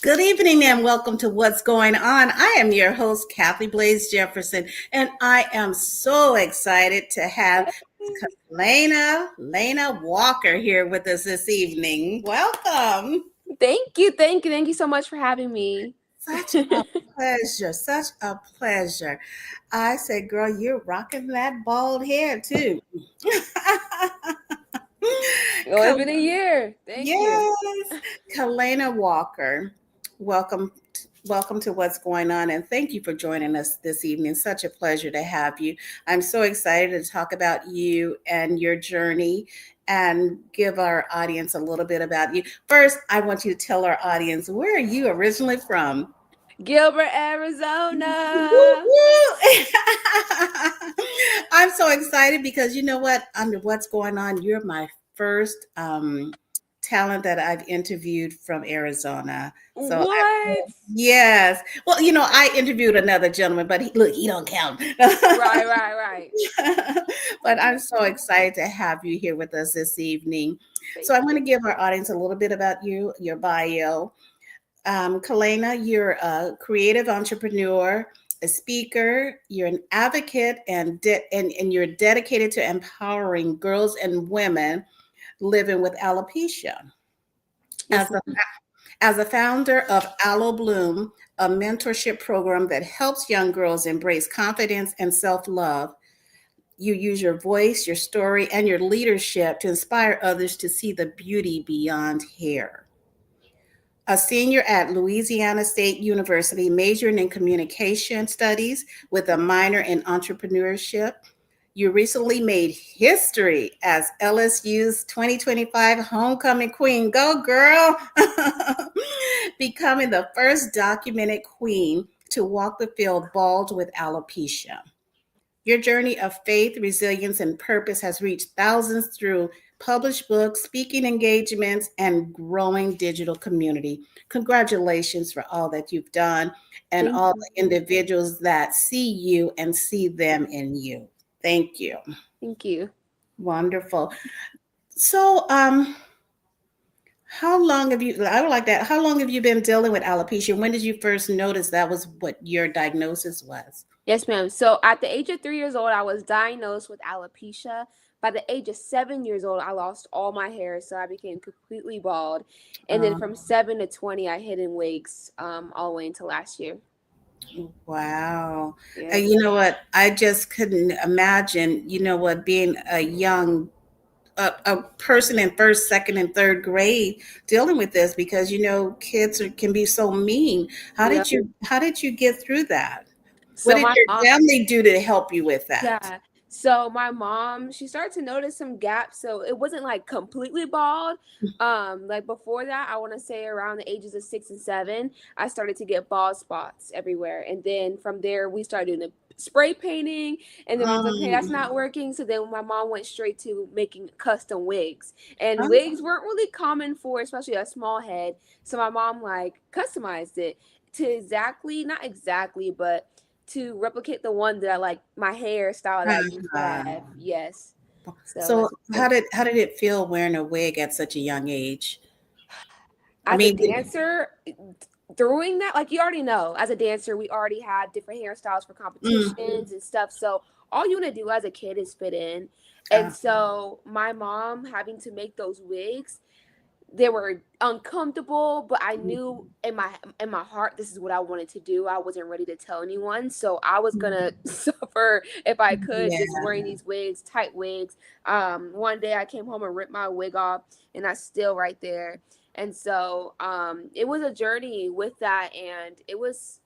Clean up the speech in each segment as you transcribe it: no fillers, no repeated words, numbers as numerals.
Good evening and welcome to What's Going On. I am your host, Kathy Blaze Jefferson, and I am so excited to have Layna Walker here with us this evening. Welcome. Thank you so much for having me. Such a pleasure, such a pleasure. I said, girl, you're rocking that bald hair too. Well, it's been a year. Thank you. Yes, Kalayna Walker. Welcome, welcome to What's Going On, and thank you for joining us this evening. Such a pleasure to have you. I'm so excited to talk about you and your journey and give our audience a little bit about you. First, I want you to tell our audience, where are you originally from? Gilbert, Woo, Arizona. woo. I'm so excited because you know what? Under What's Going On, you're my first talent that I've interviewed from Arizona. So I, What? yes. Well, I interviewed another gentleman, but he don't count. Right. But I'm so excited to have you here with us this evening. So Thank I want you. to give our audience a little bit about you, your bio. Kalayna, you're a creative entrepreneur, a speaker, you're an advocate, and you're dedicated to empowering girls and women living with alopecia. Yes, As a, ma'am. as a founder of Aloe Bloom, a mentorship program that helps young girls embrace confidence and self love, you use your voice, your story, and your leadership to inspire others to see the beauty beyond hair. A senior at Louisiana State University, majoring in communication studies with a minor in entrepreneurship. You recently made history as LSU's 2025 homecoming queen. Go, girl! Becoming the first documented queen to walk the field bald with alopecia. Your journey of faith, resilience, and purpose has reached thousands through published books, speaking engagements, and growing digital community. Congratulations for all that you've done and Thank all you. the individuals that see you and see them in you. Thank you. Thank you. Wonderful. So, how long have you, I would like that. How long have you been dealing with alopecia? When did you first notice that was what your diagnosis was? Yes, ma'am. So at the age of 3 years old, I was diagnosed with alopecia. By the age of 7 years old, I lost all my hair, so I became completely bald. And then Um, from 7 to 20, I hid in wigs all the way until last year. Wow. And Yep. you know what? I just couldn't imagine, being a person in first, second, and third grade dealing with this because kids can be so mean. Yep. How did you get through that? What So did my your mom, family do to help you with that? yeah. So my mom, she started to notice some gaps. So it wasn't like completely bald. Like before that, I want to say around the ages of 6 and 7, I started to get bald spots everywhere. And then from there, we started doing the spray painting. And then I was like, hey, that's Mm. not working. So then my mom went straight to making custom wigs. And Oh, wigs weren't really common for, especially a small head. So my mom like customized it to exactly, not exactly, but to replicate the one that I like my hairstyle that I used to uh-huh. have. Yes. So So that's what how did it feel wearing a wig at such a young age? I as a mean, dancer, doing that, like you already know, as a dancer, we already have different hairstyles for mm, competitions and stuff. So all you want to do as a kid is fit in. And uh, so my mom having to make those wigs, they were uncomfortable, but I knew in my heart this is what I wanted to do. I wasn't ready to tell anyone, so I was gonna suffer if I could, just yeah. wearing these wigs, tight wigs. One day I came home and ripped my wig off, and I still right there. And so it was a journey with that, and it was,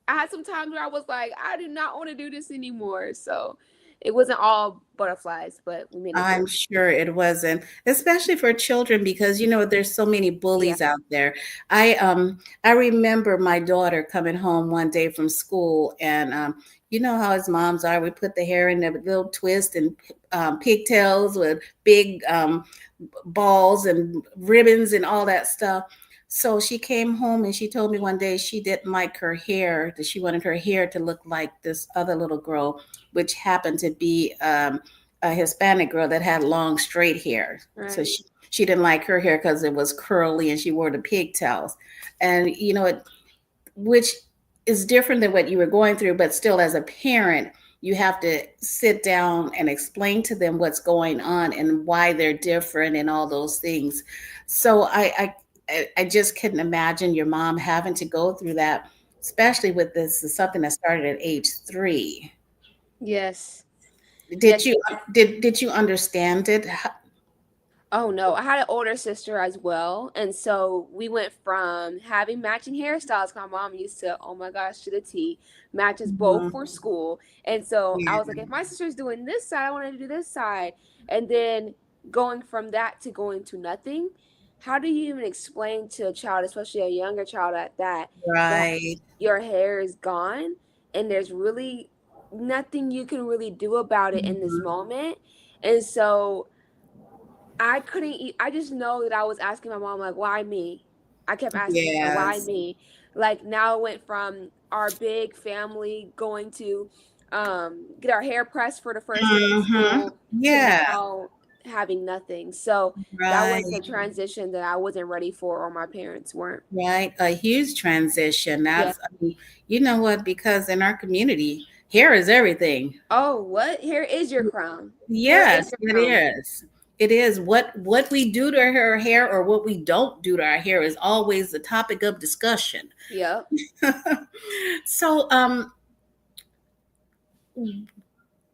I had some times where I was like, I do not want to do this anymore. So it wasn't all butterflies, but we made it through. I'm sure it wasn't, especially for children because there's so many Yeah. bullies out there. I remember my daughter coming home one day from school and you know how his moms are. We put the hair in a little twist and pigtails with big balls and ribbons and all that stuff. So she came home and she told me one day she didn't like her hair, that she wanted her hair to look like this other little girl, which happened to be a Hispanic girl that had long straight hair. So Right. she didn't like her hair because it was curly and she wore the pigtails. And, which is different than what you were going through, but still, as a parent, you have to sit down and explain to them what's going on and why they're different and all those things. So I just couldn't imagine your mom having to go through that, especially with this is something that started at age 3. Yes. Did Yes. you did you understand it? Oh no, I had an older sister as well, and so we went from having matching hairstyles. My mom used to, oh my gosh, to the T, matches both Mhm. for school. And so I was Yeah. like, if my sister's doing this side, I want to do this side. And then going from that to going to nothing. How do you even explain to a child, especially a younger child at that Right. your hair is gone and there's really nothing you can really do about it in this Mhm. moment? And so I couldn't eat. I just know that I was asking my mom, like, why me? I kept asking her, why Yes. me? Like, now it went from our big family going to get our hair pressed for the first day of Mhm. school to Yeah. now having nothing. So that was Right. a transition that I wasn't ready for, or my parents weren't. Right. A huge transition. Yeah. I mean, you know what? Because in our community, hair is everything. Oh, what? Hair is your crown. Hair is Yes, your it crown. is. It is. What we do to her hair or what we don't do to our hair is always the topic of discussion. Yep. So,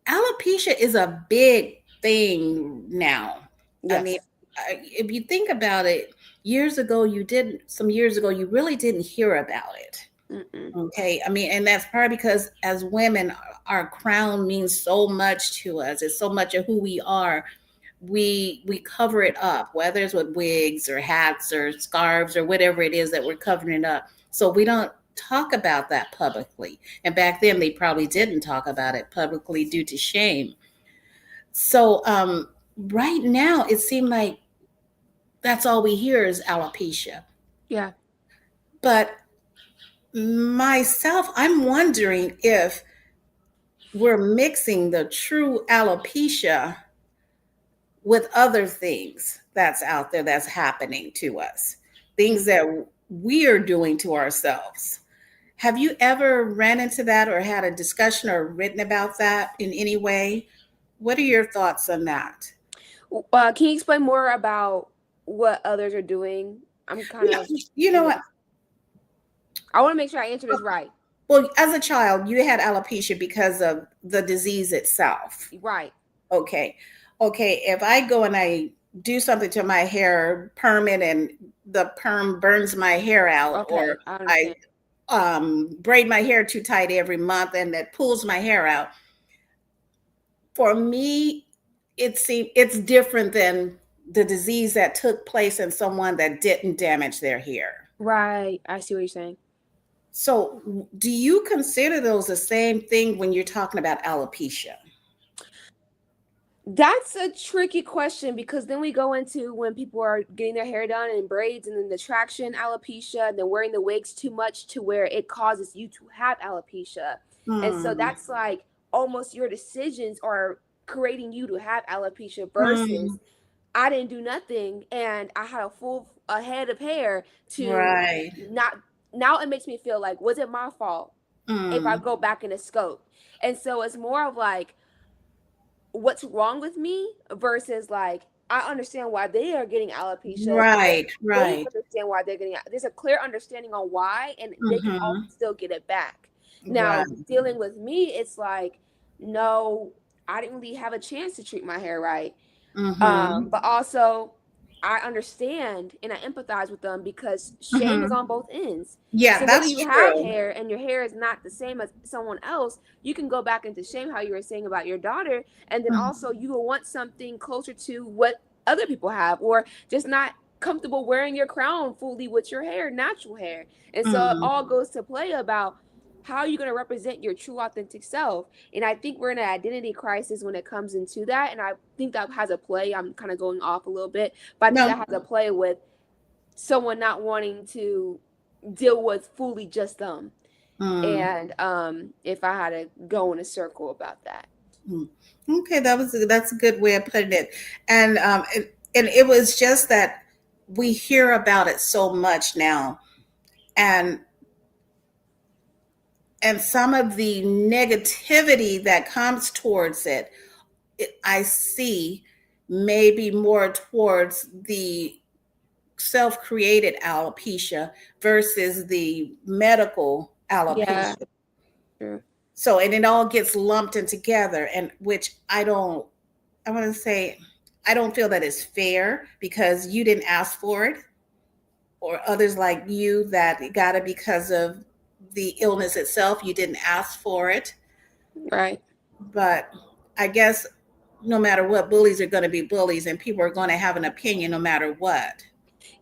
alopecia is a big thing now. I mean, Yes. if you think about it, some years ago, you really didn't hear about it. Mm-mm. Okay. I mean, and that's probably because as women, our crown means so much to us. It's so much of who we are. We cover it up, whether it's with wigs or hats or scarves or whatever it is that we're covering it up. So we don't talk about that publicly. And back then they probably didn't talk about it publicly due to shame. So right now it seemed like that's all we hear is alopecia. Yeah. But myself, I'm wondering if we're mixing the true alopecia with other things that's out there that's happening to us, things that we are doing to ourselves. Have you ever ran into that or had a discussion or written about that in any way? What are your thoughts on that? Can you explain more about what others are doing? I'm kind Yeah, of you know in the. what? I want to make sure I answer this right. Well, as a child, you had alopecia because of the disease itself. Right. Okay. Okay. If I go and I do something to my hair, perm it, and the perm burns my hair out, or Okay, I I understand. braid my hair too tight every month and that pulls my hair out, for me, it's different than the disease that took place in someone that didn't damage their hair. Right. I see what you're saying. So, do you consider those the same thing when you're talking about alopecia? That's a tricky question because then we go into when people are getting their hair done in braids and then the traction alopecia and then wearing the wigs too much to where it causes you to have alopecia. And so Hmm. that's like almost your decisions are creating you to have alopecia versus Hmm. I didn't do nothing and I had a head of hair to Right. not. Now it makes me feel like, was it my fault if I Mm. go back in the scope? And so it's more of like what's wrong with me versus like I understand why they are getting alopecia. Right. They Right. understand why they're getting it. There's a clear understanding on why, and they can also Hmm. still get it back. Right. Now, dealing with me, it's like, no, I didn't really have a chance to treat my hair right. Hmm. But also I understand and I empathize with them because shame is Hmm. on both ends. Yeah, So whether that's you have true. hair and your hair is not the same as someone else, you can go back into shame, how you were saying about your daughter, and then also Mhm. you will want something closer to what other people have, or just not comfortable wearing your crown fully with your hair, natural hair. And so it Mm. all goes to play about how are you going to represent your true authentic self. And I think we're in an identity crisis when it comes into that. And I think that has a play. I'm kind of going off a little bit, but I think No. that has a play with someone not wanting to deal with fully just them. Mm. And if I had to go in a circle about that. Mm. Okay, that's a good way of putting it. And And it was just that we hear about it so much now, and some of the negativity that comes towards it, I see maybe more towards the self-created alopecia versus the medical Yeah, alopecia. true. So, and it all gets lumped in together, and which I want to say, I don't feel that is fair because you didn't ask for it, or others like you that got it because of the illness itself. You didn't ask for it. Right. But I guess no matter what, bullies are going to be bullies, and people are going to have an opinion no matter what.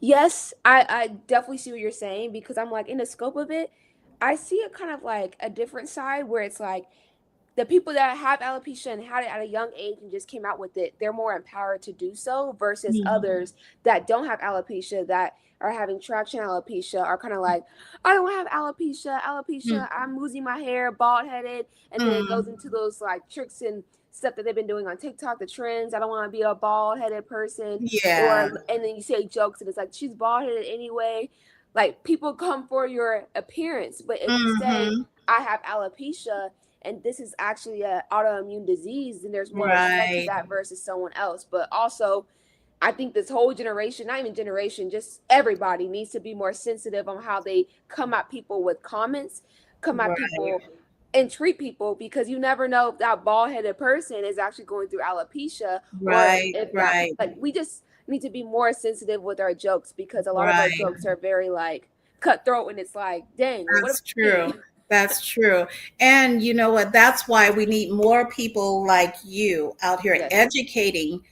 Yes, I definitely see what you're saying because I'm like in the scope of it, I see it kind of like a different side where it's like the people that have alopecia and had it at a young age and just came out with it, they're more empowered to do so versus Mhm. others that don't have alopecia that are having traction alopecia are kind of like, I don't have alopecia, alopecia, I'm losing my hair, bald headed, and then it goes Mm. into those like tricks and stuff that they've been doing on TikTok, the trends. I don't want to be a bald headed person, Yeah. or and then you say jokes and it's like she's bald headed anyway. Like people come for your appearance, but if you say Hmm. I have alopecia and this is actually a autoimmune disease, then there's more respect to Right. that versus someone else. But also, I think this whole generation, not even generation, just everybody needs to be more sensitive on how they come at people with comments, come at Right. people and treat people, because you never know if that bald headed person is actually going through alopecia, or Right. if that, Right. like, we just need to be more sensitive with our jokes because a lot of our Right. jokes are very like cutthroat and it's like, dang, well, what about That's true. me? That's true. And you know what? That's why we need more people like you out here Yes. educating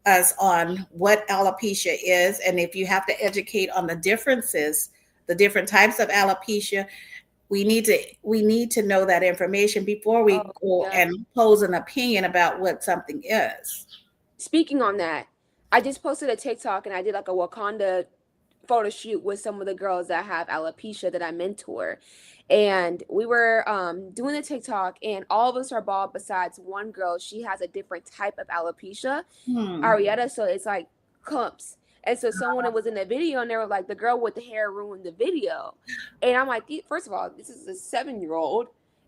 us on what alopecia is. And if you have to educate on the differences, the different types of alopecia, we need to know that information before we Oh, go yeah. and pose an opinion about what something is. Speaking on that, I just posted a TikTok and I did like a Wakanda photo shoot with some of the girls that have alopecia that I mentor. And we were doing the TikTok, and all of us are bald besides one girl. She has a different type of alopecia, Hmm. Arietta, so it's like clumps. And so someone that was in the video and they were like, the girl with the hair ruined the video. And I'm like, first of all, this is a 7-year old.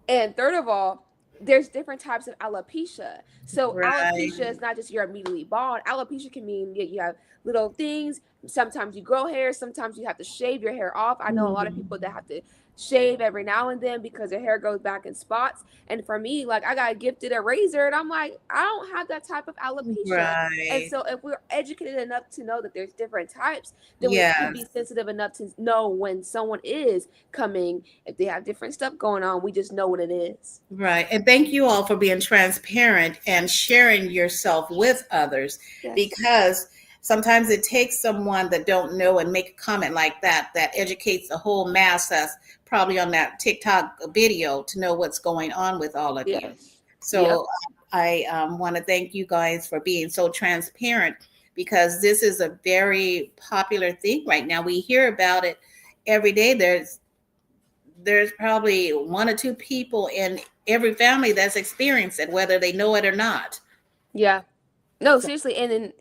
And third of all, there's different types of alopecia. So Right. alopecia is not just you're immediately bald. Alopecia can mean you have little things. Sometimes you grow hair. Sometimes you have to shave your hair off. I know a lot of Mhm. people that have to shave every now and then because their hair goes back in spots. And for me, like I got gifted a razor, and I'm like, I don't have that type of alopecia. And Right. so, if we're educated enough to know that there's different types, then we could be Yes. sensitive enough to know when someone is coming. If they have different stuff going on, we just know what it is. Right. And thank you all for being transparent and sharing yourself with others, Yes. because sometimes it takes someone that don't know and make a comment like that that educates the whole mass that's probably on that TikTok video to know what's going on with all of you. Yes. Yep. So I want to thank you guys for being so transparent, because this is a very popular thing right now. We hear about it every day. There's probably one or two people in every family that's experienced it, whether they know it or not. Yeah. No, So, seriously. And then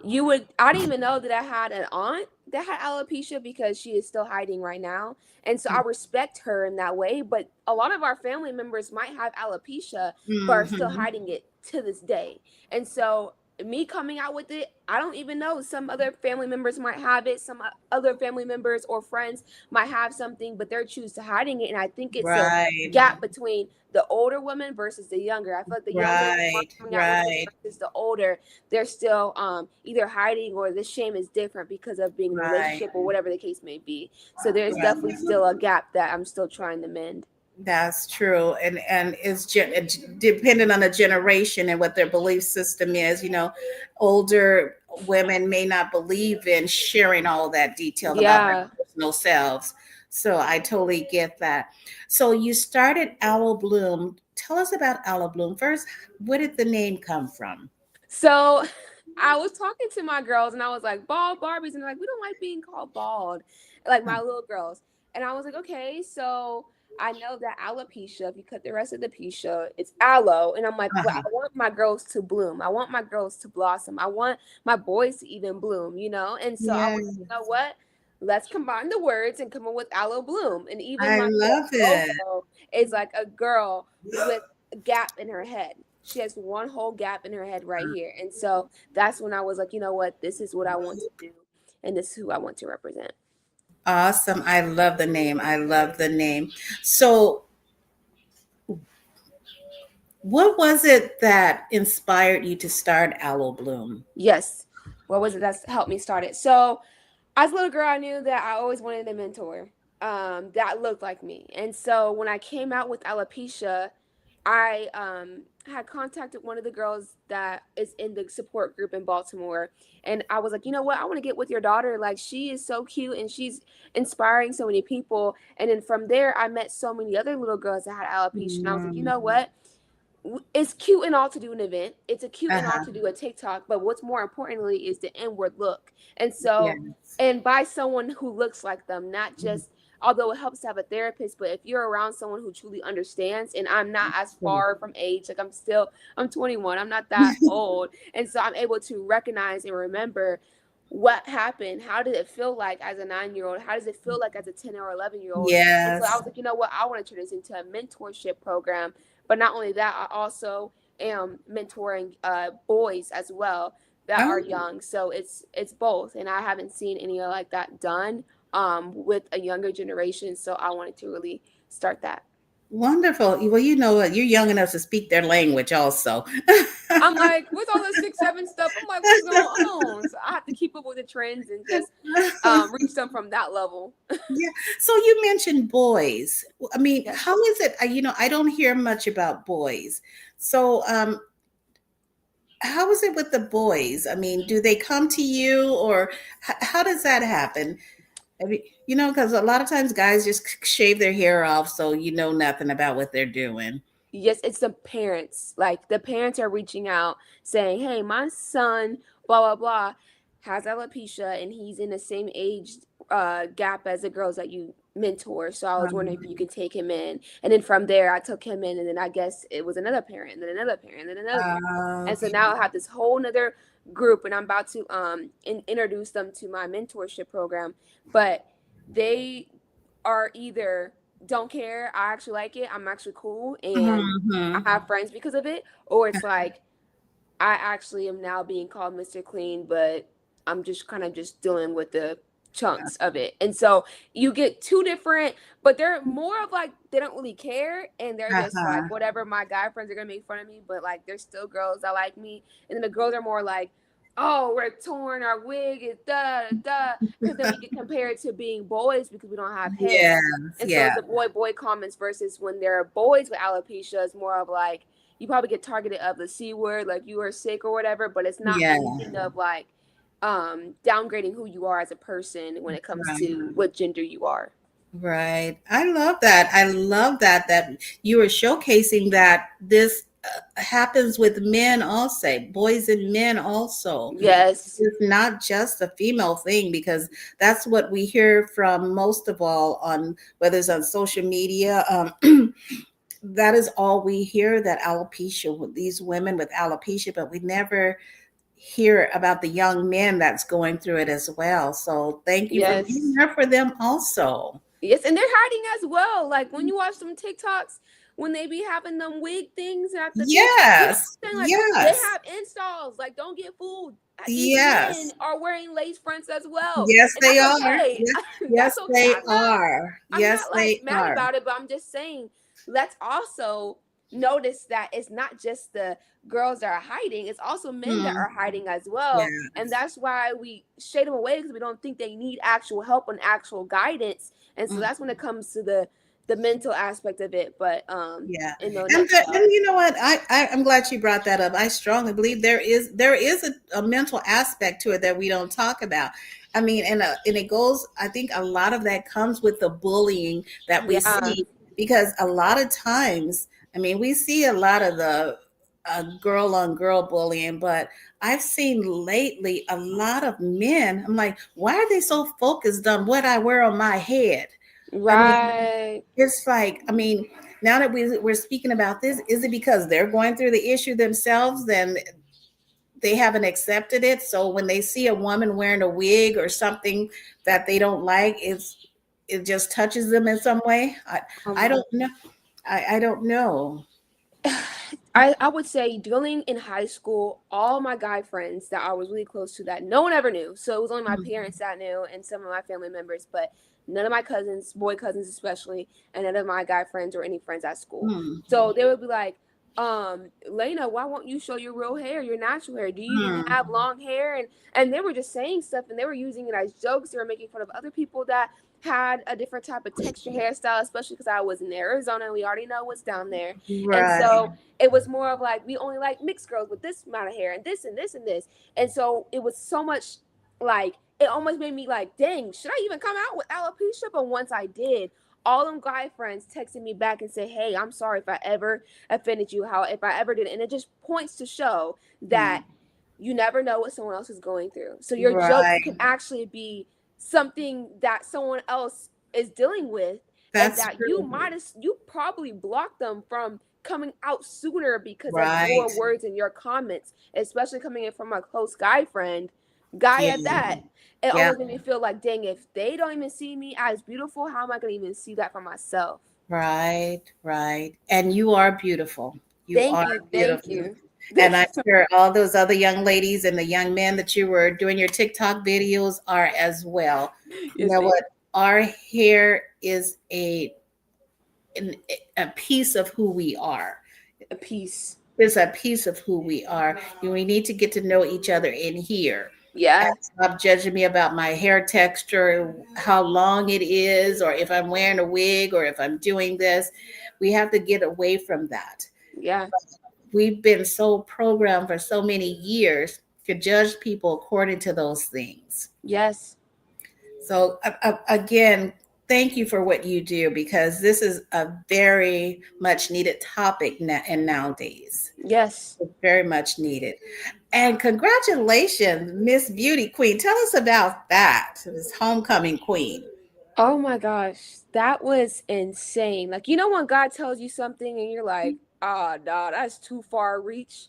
you would, I didn't even know that I had an aunt that had alopecia because she is still hiding right now. And so I respect her in that way. But a lot of our family members might have alopecia, but are still mhm. hiding it to this day. And so me coming out with it, I don't even know. Some other family members might have it. Some other family members or friends might have something, but they're choose to hiding it. And I think it's a Right, gap between the older women versus the younger. I feel like the younger ones are right, coming out with it right, versus the older, they're still either hiding, or the shame is different because of being in a right, relationship or whatever the case may be. So there's definitely right. still a gap that I'm still trying to mend. That's true, and it's dependent on the generation and what their belief system is. You know, older women may not believe in sharing all that detail about their Yeah. personal selves. So I totally get that. So you started Aloe Bloom. Tell us about Aloe Bloom first. Where did the name come from? So I was talking to my girls and I was like, bald Barbies. And they're like, we don't like being called bald, like my little girls. And I was like, okay. So I know that alopecia, if you cut the rest of the alopecia, it's aloe. And I'm like, well, I Uh-huh. want my girls to bloom. I want my girls to blossom. I want my boys to even bloom, you know? And so I was, you Yes, know what? Let's combine the words and come up with aloe bloom. And even I my love it. logo is like a girl with a gap in her head. She has one whole gap in her head right here. And so that's when I was like, you know what? This is what I want to do. And this is who I want to represent. Awesome. I love the name. I love the name. So, what was it that inspired you to start Aloe Bloom? Yes. What was it that's helped me start it? So as a little girl, I knew that I always wanted a mentor that looked like me. And so when I came out with alopecia, I had contacted one of the girls that is in the support group in Baltimore. And I was like, you know what? I want to get with your daughter. Like, she is so cute and she's inspiring so many people. And then from there, I met so many other little girls that had alopecia. And I was like, you know Mm, what? It's cute and all to do an event. It's a cute and all uh-huh. to do a TikTok, but what's more importantly is the inward look. And so, Yes. and by someone who looks like them, not just, although it helps to have a therapist, but if you're around someone who truly understands, and I'm not as far from age, like I'm 21, I'm not that old. And so I'm able to recognize and remember what happened. How did it feel like as a 9-year old? How does it feel like as a 10 or 11-year old? And so I Yes. was like, you know what? I want to turn this into a mentorship program, but not only that, I also am mentoring boys as well that are Oh, young. So it's both, and I haven't seen any like that done with a younger generation. So I wanted to really start that. wonderful. Well, you know what? You're young enough to speak their language also. I'm like, with all the 6, 7 stuff, I'm like, what's going on? So I have to keep up with the trends and just reach them from that level. Yeah. So you mentioned boys. I mean, how Yes. is it? I don't hear much about boys. So, how is it with the boys? I mean, do they come to you, or how does that happen? I mean, because a lot of times guys just shave their hair off, so you know nothing about what they're doing. Yes, it's the parents. Like the parents are reaching out saying, "Hey, my son, blah blah blah, has alopecia, and he's in the same age gap as the girls that you mentor. So I was wondering if you Um, could take him in." And then from there, I took him in, and then I guess it was another parent, and then another parent, and then another parent. And so okay. now I have this whole nother group, and I'm about to introduce them to my mentorship program. But they are either don't care, I actually like it, I'm actually cool, and I Mhm. have friends because of it, or it's like I actually am now being called Mr. Clean, but I'm just kind of just dealing with the chunks of it. And so you get two different, but they're more of like they don't really care and they're just like Uh-huh. whatever, my guy friends are gonna make fun of me, but like there's still girls that like me. And then the girls are more like, oh, we're torn, our wig is da, because then we get compared to being boys because we don't have hair. Yes, And so yeah, it's the boy comments versus when there are boys with alopecia, it's more of like you probably get targeted of the C word, like you are sick or whatever, but it's not yeah, anything of like downgrading who you are as a person when it comes right. to what gender you are. Right. I love that. I love that you are showcasing that this happens with men also, boys and men also. Yes. It's not just a female thing, because that's what we hear from most of all on, whether it's on social media. That is all we hear, that alopecia, with these women with alopecia, but we never hear about the young men that's going through it as well. So thank you for being Yes. there for them also. Yes, and they're hiding as well. Like when you watch some TikToks, when they be having them wig things at the peak, you know Yes, what I'm saying? Like they yes, have installs. Like don't get fooled. These men yes, are wearing lace fronts as well, yes, and they that's are. okay. Yes, That's yes, okay. they are. I'm Yes, not like they mad are. about it, but I'm just saying let's also notice that it's not just the girls that are hiding, it's also men that Hmm. are hiding as well. And Yes. that's why we shade them away because we don't think they need actual help and actual guidance. And so Mm. that's when it comes to the mental aspect of it. But Yeah, in the and nutshell. you know what? I'm glad you brought that up. I strongly believe there is a mental aspect to it that we don't talk about. I mean, and it goes. I think a lot of that comes with the bullying that we Yeah. see, because a lot of times, I mean, we see a lot of the girl on girl bullying, but I've seen lately a lot of men. I'm like, why are they so focused on what I wear on my head? I mean, Right. it's like, I mean, now that we're speaking about this, is it because they're going through the issue themselves? Then they haven't accepted it. So when they see a woman wearing a wig or something that they don't like, it just touches them in some way. I Um, don't know. I don't know. I would say dealing in high school, all my guy friends that I was really close to that no one ever knew. So it was only my Mm, parents that knew and some of my family members, but none of my cousins, boy cousins especially, and none of my guy friends or any friends at school. mm, So they would be like, Layna, why won't you show your real hair, your natural hair? Do you even mm. have long hair? And they were just saying stuff and they were using it as jokes. They were making fun of other people that had a different type of texture hairstyle, especially because I was in Arizona and we already know what's down there. And Right, so it was more of like we only like mixed girls with this amount of hair and this and this and this. And so it was so much like it almost made me like, dang, should I even come out with alopecia? But once I did, all them guy friends texted me back and said, hey, I'm sorry if I ever offended you, how if I ever did. And it just points to show that mm, you never know what someone else is going through. So your jokes can right. actually be something that someone else is dealing with and That's that you true. might have you probably blocked them from coming out sooner because of Right. your words and your comments, especially coming in from a close guy friend, guy Yeah. at that. It Yeah. almost made me feel like, dang, if they don't even see me as beautiful, how am I gonna even see that for myself? Right. Right. And you are beautiful. You Thank are you, thank beautiful. you. And Thank I'm you so sure all those other young ladies and the young men that you were doing your TikTok videos are as well. You yes, know thank what? Our hair is an, a piece of who we are. you. A piece. It's a piece of who we are. And we need to get to know each other in here. And Yeah, stop judging me about my hair texture, how long it is, or if I'm wearing a wig, or if I'm doing this. We have to get away from that. yeah, We've been so programmed for so many years to judge people according to those things. yes, So, again, thank you for what you do because this is a very much needed topic and nowadays. yes. It's very much needed. And congratulations, Miss Beauty Queen. Tell us about that, this homecoming queen. Oh my gosh, that was insane. Like, you know, when God tells you something and you're like, ah, nah, that's too far reach.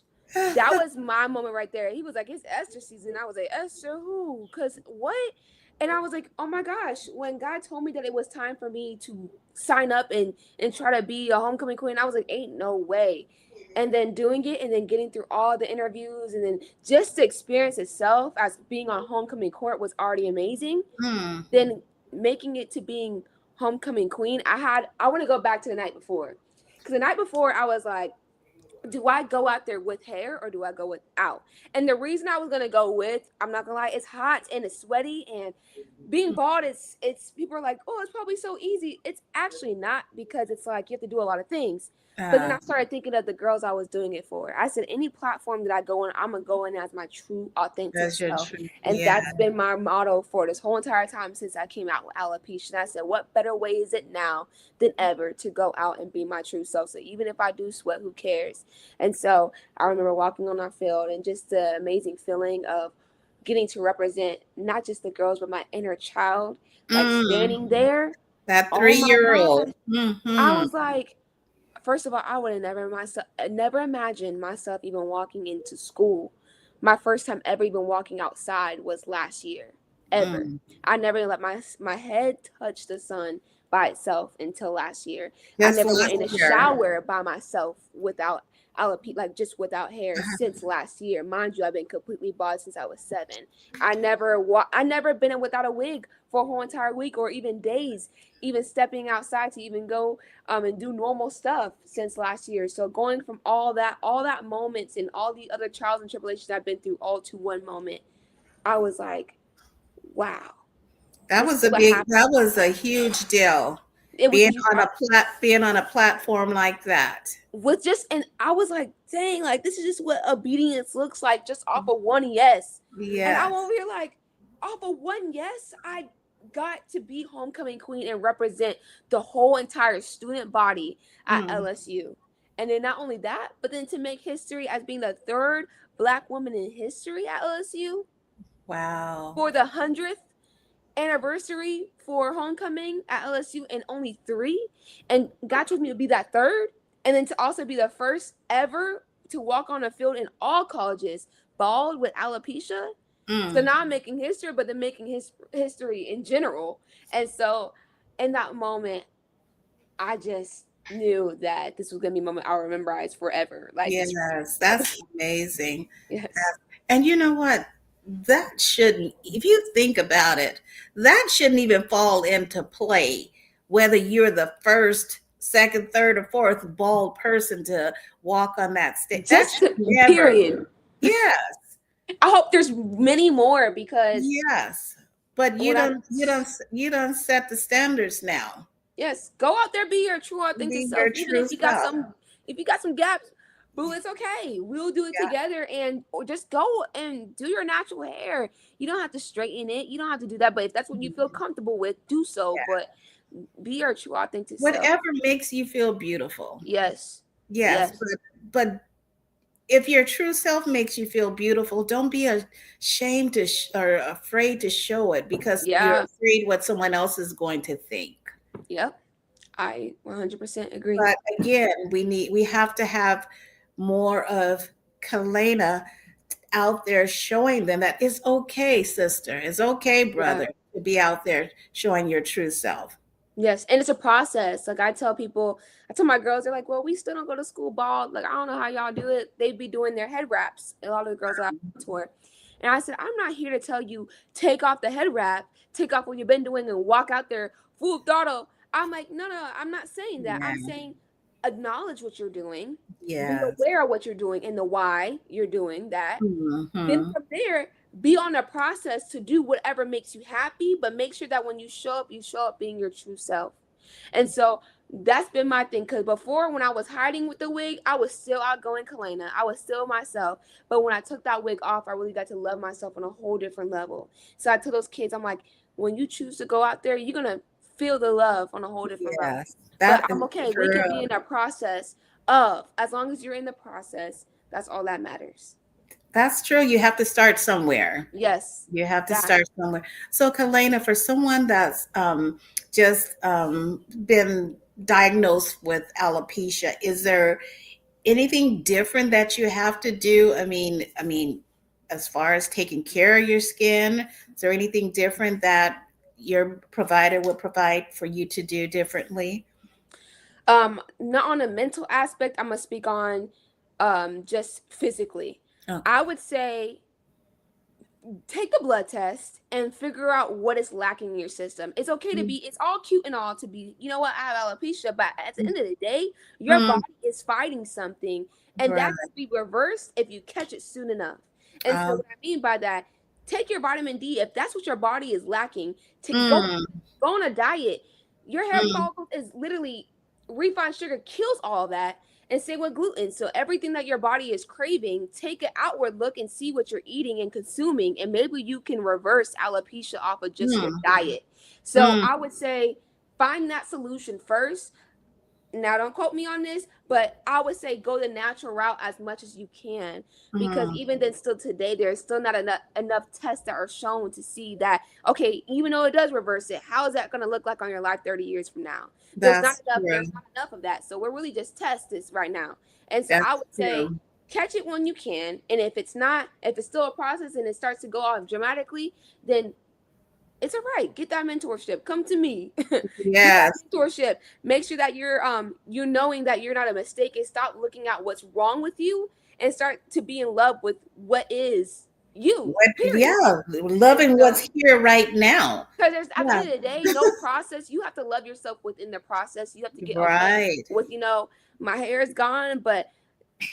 That was my moment right there. He was like, it's Esther season. I was like, Esther, who? Because what? And I was like, oh my gosh. When God told me that it was time for me to sign up and try to be a homecoming queen, I was like, ain't no way. And then doing it and then getting through all the interviews and then just the experience itself as being on homecoming court was already amazing. Hmm. Then making it to being homecoming queen, I want to go back to the night before. Because the night before I was like, do I go out there with hair or do I go without? And the reason I was gonna go with, I'm not gonna lie, it's hot and it's sweaty and being bald is it's people are like, oh, it's probably so easy. It's actually not because it's like you have to do a lot of things. But then Uh, I started thinking of the girls I was doing it for. I said any platform that I go on, I'm gonna go in as my true authentic that's your self. truth. And Yeah. that's been my motto for this whole entire time since I came out with alopecia. And I said, what better way is it now than ever to go out and be my true self? So even if I do sweat, who cares? And so I remember walking on our field and just the amazing feeling of getting to represent not just the girls but my inner child, like Mm, standing there. that Oh my 3 year gosh, old. I Mm-hmm. was like, first of all, I would have never imagined myself even walking into school. My first time ever even walking outside was last year, ever. Mm. I never let my head touch the sun by itself until last year. I Just never went last in a year. shower by myself without alopecia, like just without hair since last year. Mind you, I've been completely bald since I was 7. I never been in without a wig for a whole entire week or even days, even stepping outside to even go and do normal stuff since last year. So going from all that moments and all the other trials and tribulations I've been through all to one moment, I was like, wow, That this was is a what big. happened. That was a huge deal. It was Being huge. on a being on a platform like that. With just and I was like, dang, like this is just what obedience looks like just off of one yes. And I'm Yes. over here like, off of one yes, I got to be homecoming queen and represent the whole entire student body at Mm. LSU. And then not only that, but then to make history as being the third black woman in history at LSU Wow. for the 100th. anniversary for homecoming at LSU and only three, and God chose me to be that third, and then to also be the first ever to walk on a field in all colleges bald with alopecia. So Mm. now I'm making history, but then making history in general. And so in that moment, I just knew that this was gonna be a moment I'll memorize forever. Like this. Yes, that's amazing. Yes. And you know what? That shouldn't, if you think about it, that shouldn't even fall into play, whether you're the first, second, third, or fourth bald person to walk on that stage. That Just should never, period. yes, I hope there's many more because yes. But when I you don't set the standards now. yes, go out there, be your true authentic Be your self. Even true self. if you got some gaps, boo, it's okay. We'll do it Yeah. together and or just go and do your natural hair. You don't have to straighten it. You don't have to do that. But if that's what you feel comfortable with, do so. Yeah. But be your true authentic self. Whatever makes you feel beautiful. Yes. Yes, Yes. but if your true self makes you feel beautiful, don't be ashamed or afraid to show it because you're Yeah. afraid what someone else is going to think. Yep. I 100% agree. But again, we have to have more of Kalayna out there showing them that it's okay, sister. It's okay, Yeah. brother, to be out there showing your true self. Yes, and it's a process. Like I tell people, I tell my girls, they're like, "Well, we still don't go to school bald. Like I don't know how y'all do it." They'd be doing their head wraps. A lot of the girls that I tour, and I said, "I'm not here to tell you take off the head wrap, take off what you've been doing, and walk out there full throttle." I'm like, "No, no, I'm not saying that. Yeah. I'm saying acknowledge what you're doing, be Yes. aware of what you're doing, and the why you're doing that." Then Hmm. from there, be on a process to do whatever makes you happy, but make sure that when you show up being your true self. And so that's been my thing. Because before, when I was hiding with the wig, I was still outgoing Kalayna. I was still myself. But when I took that wig off, I really got to love myself on a whole different level. So I tell those kids, I'm like, when you choose to go out there, you're going to feel the love on a whole different level. Yes. But That is I'm okay. We can be true. in a process of, as long as you're in the process, that's all that matters. That's true. You have to start somewhere. Yes, You have to that. start somewhere. So, Kalena, for someone that's just been diagnosed with alopecia, is there anything different that you have to do? As far as taking care of your skin, is there anything different that your provider would provide for you to do differently? Not on a mental aspect, I'm gonna speak on just physically. Okay. I would say take the blood test and figure out what is lacking in your system. It's okay to be, it's all cute and all to be, you know what, I have alopecia, but at the end of the day, your Mm, body is fighting something, and that right. can be reversed if you catch it soon enough. And so, Um, what I mean by that, take your vitamin D. If that's what your body is lacking, to mm, go on a diet. Your hair mm, follicles is literally refined sugar kills all that, and same with gluten. So everything that your body is craving, take an outward look and see what you're eating and consuming, and maybe you can reverse alopecia off of just your mm, diet. So mm, I would say find that solution first. Now don't quote me on this, but I would say go the natural route as much as you can, because mm. even then still today there's still not enough tests that are shown to see that, okay, even though it does reverse it, how is that going to look like on your life 30 years from now? That's There's true. not enough of that, so we're really just test this right now. And so I That's would say true. catch it when you can, and if it's still a process and it starts to go off dramatically, then it's all right. Get that mentorship. Come to me. Get that Yes. mentorship. Make sure that you're knowing that you're not a mistake, and stop looking at what's wrong with you and start to be in love with what is you. What, Period. yeah, And loving so what's here right now. because there's at the Yeah. end of the day, no process. You have to love yourself within the process. You have to get okay Right. with, my hair is gone, but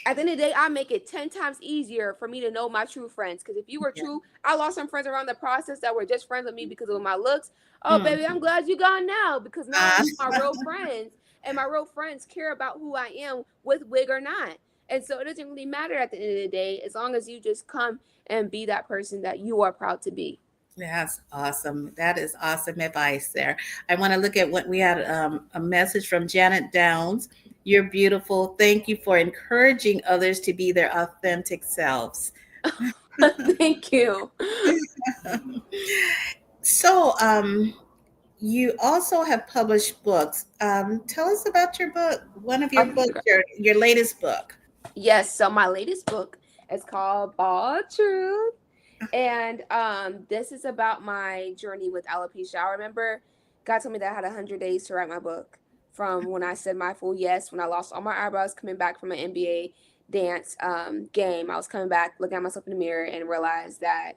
at the end of the day, I make it 10 times easier for me to know my true friends. Because if you were Yeah. true, I lost some friends around the process that were just friends with me because of my looks. Oh, Mm. baby, I'm glad you gone now, because now I Uh, know my real friends, and my real friends care about who I am with wig or not. And so it doesn't really matter at the end of the day, as long as you just come and be that person that you are proud to be. that's awesome. That is awesome advice there. I want to look at what we had a message from Janet Downs. You're beautiful. Thank you for encouraging others to be their authentic selves. Thank you. So, you also have published books. Tell us about your book, one of your books, Okay. your latest book. Yes, so my latest book is called Bald Truth. And this is about my journey with alopecia. I remember God told me that I had 100 days to write my book from when I said my full yes, when I lost all my eyebrows coming back from an NBA dance game. I was coming back, looking at myself in the mirror, and realized that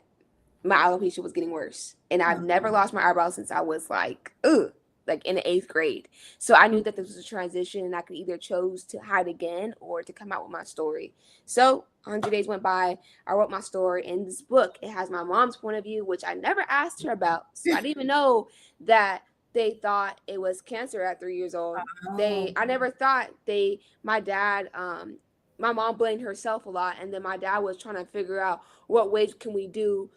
my alopecia was getting worse. And I've never lost my eyebrows since I was like, ugh, like in the eighth grade. So I knew that this was a transition and I could either chose to hide again or to come out with my story. So 100 days went by. I wrote my story in this book. It has my mom's point of view, which I never asked her about. So I didn't even know that they thought it was cancer at 3 years old. Oh, I never thought my dad, my mom blamed herself a lot. And then my dad was trying to figure out what ways can we do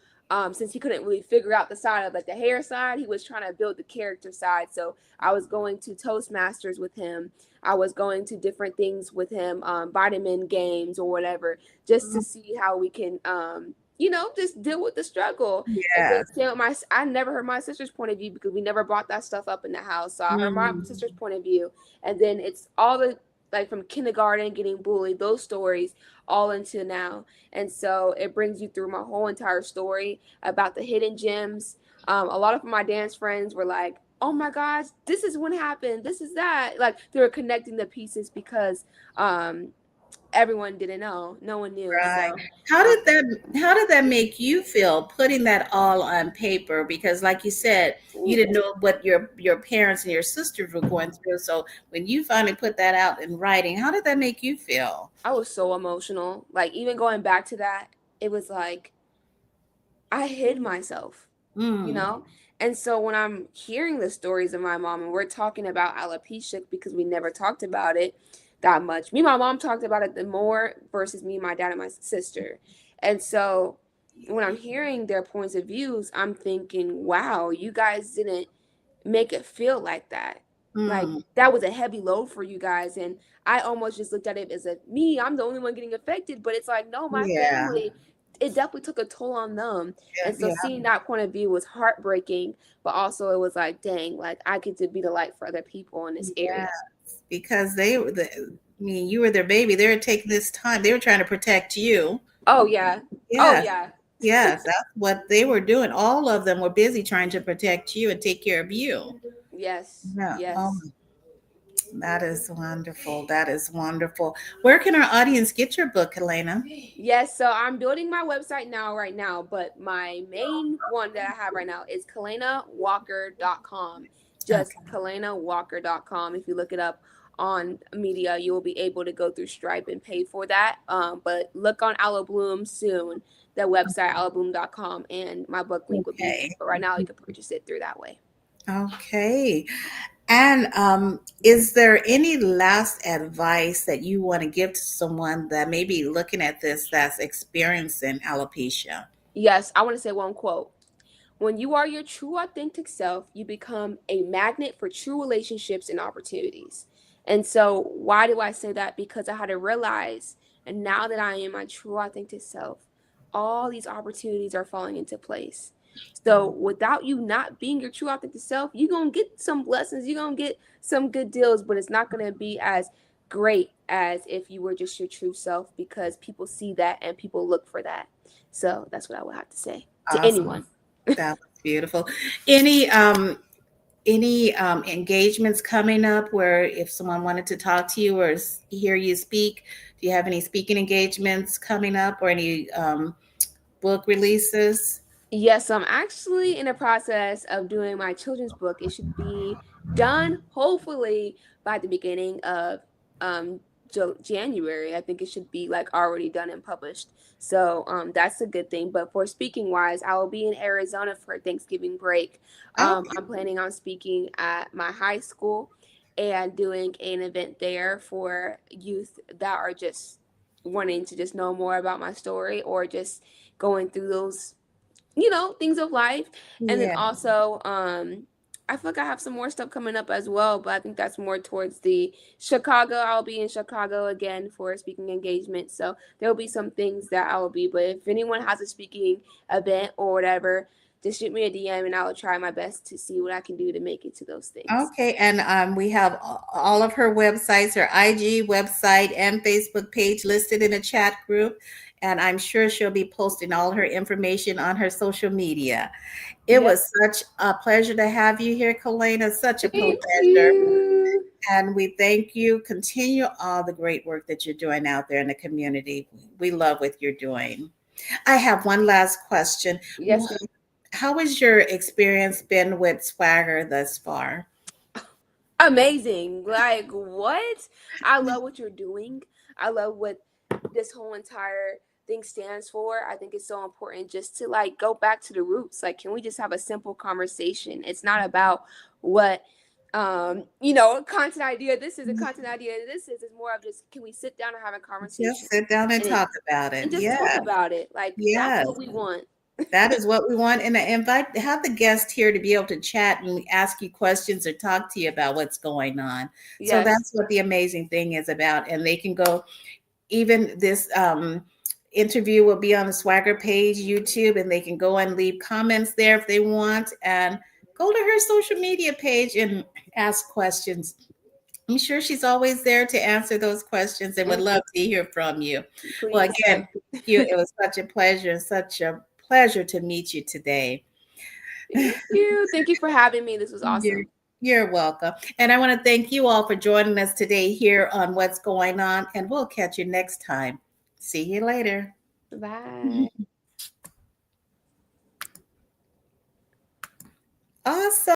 since he couldn't really figure out the side of like the hair side, he was trying to build the character side. So I was going to Toastmasters with him. I was going to different things with him, vitamin games or whatever, just to see how we can, just deal with the struggle. And then yes. same with I never heard my sister's point of view because we never brought that stuff up in the house. So I heard my Mm, sister's point of view, and then it's all the like from kindergarten getting bullied, those stories all into now. And so it brings you through my whole entire story about the hidden gems. A lot of my dance friends were like, oh my gosh, this is what happened. This is that. Like they were connecting the pieces because um, everyone didn't know. No one knew. right. So, How um, did that make you feel putting that all on paper? Because like you said, you ooh, didn't know what your parents and your sisters were going through. So when you finally put that out in writing, how did that make you feel? I was so emotional. Like even going back to that, it was like I hid myself, you Mm, know? And so when I'm hearing the stories of my mom and we're talking about alopecia because we never talked about it that much. Me and my mom talked about it the more versus me, my dad, and my sister. And so when I'm hearing their points of views, I'm thinking, wow, you guys didn't make it feel like that. Like mm, that was a heavy load for you guys. And I almost just looked at it as a me, I'm the only one getting affected. But it's like, no, my yeah, family, it definitely took a toll on them. yeah, And so yeah, seeing that point of view was heartbreaking, but also it was like, dang, like I get to be the light for other people in this yeah. area. Because they were I mean, you were their baby. They were taking this time. They were trying to protect you. Oh yeah. Oh Yes, yeah. yes, that's what they were doing. All of them were busy trying to protect you and take care of you. Yes. Yeah. Oh, Yes. that is wonderful. That is wonderful. Where can our audience get your book, Kalayna? Yes, so I'm building my website right now, but my main one that I have right now is KalaynaWalker.com. Just Okay. KalaynaWalker.com. If you look it up on media, you will be able to go through Stripe and pay for that. But look on Aloe Bloom soon, the website alobloom.com, and my book link will be there. Okay. But right now, you can purchase it through that way. Okay. And is there any last advice that you want to give to someone that may be looking at this that's experiencing alopecia? Yes, I want to say one quote. When you are your true authentic self, you become a magnet for true relationships and opportunities. And so, why do I say that? Because I had to realize, and now that I am my true authentic self, all these opportunities are falling into place. So, without you not being your true authentic self, you're going to get some blessings, you're going to get some good deals, but it's not going to be as great as if you were just your true self because people see that and people look for that. So, that's what I would have to say to Awesome. anyone. That was beautiful. Any engagements coming up where if someone wanted to talk to you or hear you speak, do you have any speaking engagements coming up or any book releases? Yes, I'm actually in the process of doing my children's book. It should be done hopefully by the beginning of um January. I think it should be like already done and published. So that's a good thing. But for speaking wise, I will be in Arizona for Thanksgiving break. Okay. I'm planning on speaking at my high school and doing an event there for youth that are just wanting to just know more about my story or just going through those things of life. And then Yeah. also, I feel like I have some more stuff coming up as well, but I think that's more towards the Chicago. I'll be in Chicago again for a speaking engagement. So there'll be some things that I will be. But if anyone has a speaking event or whatever, just shoot me a DM and I'll try my best to see what I can do to make it to those things. Okay, and we have all of her websites, her IG website and Facebook page listed in a chat group, and I'm sure she'll be posting all her information on her social media. It Yep. was such a pleasure to have you here, Kalayna. Such a Thank pleasure. you. And we thank you. Continue all the great work that you're doing out there in the community. We love what you're doing. I have one last question. Yes, ma'am. How has your experience been with Swagger thus far? Amazing. Like, what? I love what you're doing. I love what this whole entire thing stands for. I think it's so important just to like go back to the roots. Like, can we just have a simple conversation? It's not about what content idea this is, a content idea this is. It's more of just, can we sit down and have a conversation Just sit down and and it talk about it. and just talk Yeah, about it. Like, that's yes. what we want. That is what we want. And I invite have the guest here to be able to chat and ask you questions or talk to you about what's going on. So Yes. that's what the amazing thing is about. And they can go, even this interview will be on the Swagger page, YouTube, and they can go and leave comments there if they want, and go to her social media page and ask questions. I'm sure she's always there to answer those questions and would Mm, love to hear from you. Well, please. again, thank you. It was such a pleasure to meet you today. Thank you. Thank you for having me. This was You're, awesome. you're welcome. And I want to thank you all for joining us today here on What's Going On, and we'll catch you next time. See you later. Bye. Awesome.